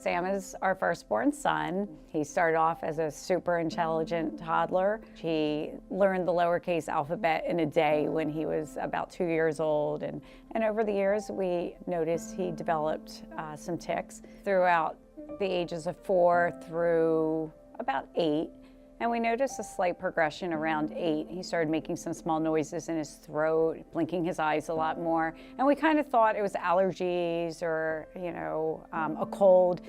Sam is our firstborn son. He started off as a super intelligent toddler. He learned the lowercase alphabet in a day when he was about 2 years old. And over the years, we noticed he developed some tics throughout the ages of 4 through about 8. And we noticed a slight progression around 8. He started making some small noises in his throat, blinking his eyes a lot more. And we kind of thought it was allergies or, a cold.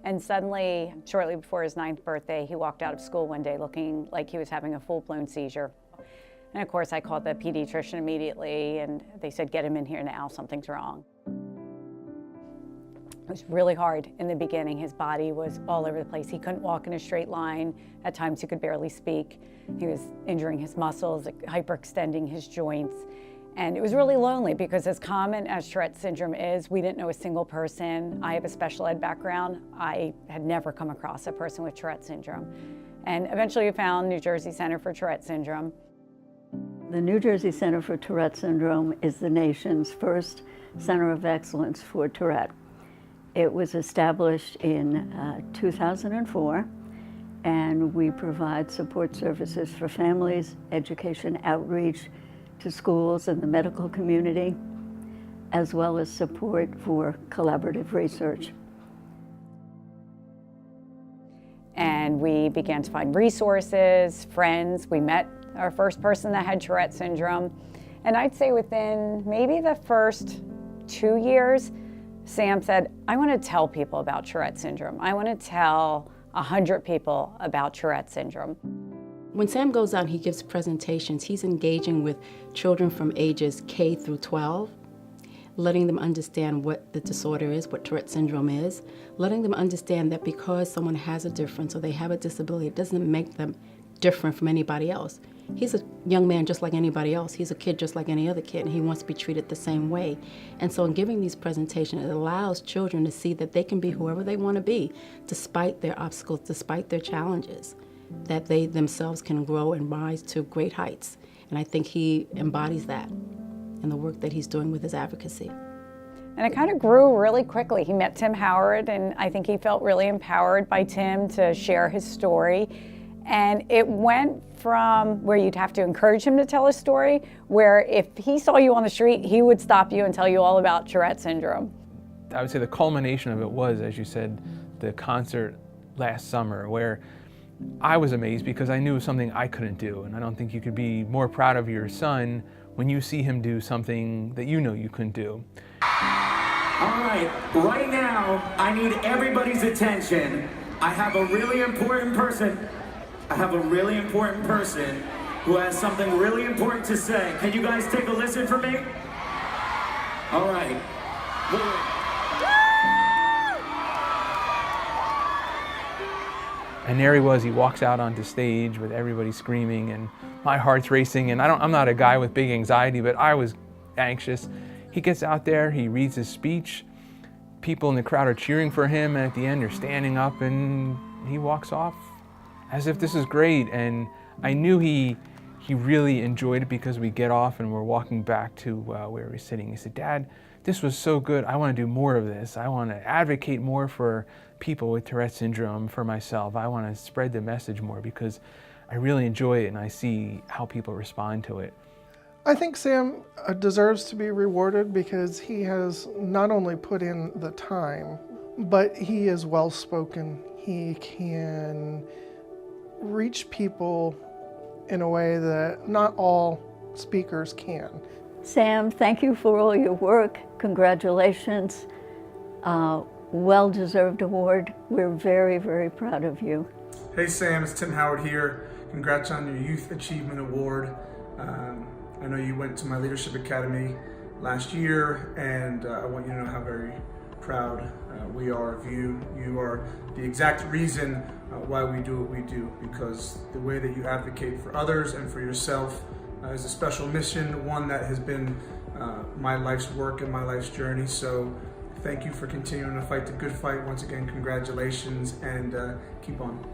And suddenly, shortly before his 9th birthday, he walked out of school one day looking like he was having a full-blown seizure. And of course, I called the pediatrician immediately, and they said, "Get him in here now, something's wrong." It was really hard in the beginning. His body was all over the place. He couldn't walk in a straight line. At times he could barely speak. He was injuring his muscles, hyperextending his joints. And it was really lonely because as common as Tourette syndrome is, we didn't know a single person. I have a special ed background. I had never come across a person with Tourette syndrome. And eventually we found New Jersey Center for Tourette Syndrome. The New Jersey Center for Tourette Syndrome is the nation's first center of excellence for Tourette. It was established in 2004, and we provide support services for families, education outreach to schools and the medical community, as well as support for collaborative research. And we began to find resources, friends. We met our first person that had Tourette syndrome. And I'd say within maybe the first 2 years, Sam said, "I want to tell people about Tourette syndrome. I want to tell 100 people about Tourette syndrome." When Sam goes out and he gives presentations, he's engaging with children from ages K through 12, letting them understand what the disorder is, what Tourette syndrome is, letting them understand that because someone has a difference or they have a disability, it doesn't make them different from anybody else. He's a young man just like anybody else. He's a kid just like any other kid, and he wants to be treated the same way. And so in giving these presentations, it allows children to see that they can be whoever they want to be, despite their obstacles, despite their challenges, that they themselves can grow and rise to great heights. And I think he embodies that in the work that he's doing with his advocacy. And it kind of grew really quickly. He met Tim Howard, and I think he felt really empowered by Tim to share his story. And it went from where you'd have to encourage him to tell his story, where if he saw you on the street, he would stop you and tell you all about Tourette syndrome. I would say the culmination of it was, as you said, the concert last summer, where I was amazed because I knew it was something I couldn't do. And I don't think you could be more proud of your son when you see him do something that you know you couldn't do. All right now, I need everybody's attention. I have a really important person who has something really important to say. Can you guys take a listen for me? All right. And there he was, he walks out onto stage with everybody screaming and my heart's racing, and I'm not a guy with big anxiety, but I was anxious. He gets out there, he reads his speech, people in the crowd are cheering for him, and at the end they're standing up and he walks off as if this is great. And I knew he really enjoyed it because we get off and we're walking back to where we're sitting. He said, "Dad, this was so good. I want to do more of this. I want to advocate more for people with Tourette syndrome, for myself. I want to spread the message more because I really enjoy it and I see how people respond to it." I think Sam deserves to be rewarded because he has not only put in the time, but he is well-spoken. He can reach people in a way that not all speakers can. Sam, thank you for all your work. Congratulations. Well-deserved award. We're very, very proud of you. Hey Sam, it's Tim Howard here. Congrats on your Youth Achievement Award. I know you went to my Leadership Academy last year, and I want you to know how very proud we are of you. You are the exact reason why we do what we do, because the way that you advocate for others and for yourself is a special mission, one that has been my life's work and my life's journey. So thank you for continuing to fight the good fight. Once again, congratulations, and keep on.